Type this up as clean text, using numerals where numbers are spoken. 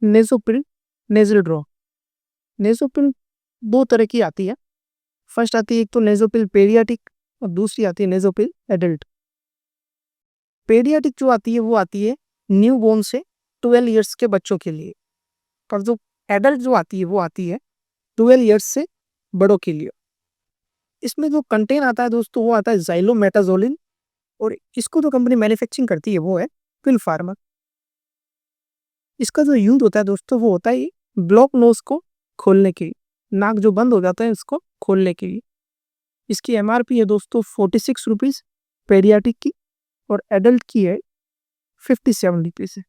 नेजोपिल nasal drop. नेजोपिल दो तरह की आती है। फर्स्ट आती है एक तो नेजोपिल पेडियाटिक और दूसरी आती है नेजोपिल एडल्ट। पेडियाटिक जो आती है वो आती है न्यू बोर्न से 12 इयर्स के बच्चों के लिए, पर जो एडल्ट जो आती है वो आती है 12 इयर्स से बड़ों के लिए। इसमें जो कंटेन आता है दोस्तों वो आता है ज़ाइलोमेटाज़ोलिन, और इसको जो कंपनी मैन्युफैक्चरिंग करती है वो है पिल फार्मा। इसका जो यूज होता है दोस्तों वो होता है ब्लॉक नोज को खोलने के लिए, नाक जो बंद हो जाता है उसको खोलने के लिए। इसकी एमआरपी है दोस्तों 46 रुपीज़ पेडियाटिक की, और एडल्ट की है 57 रुपीज़ है।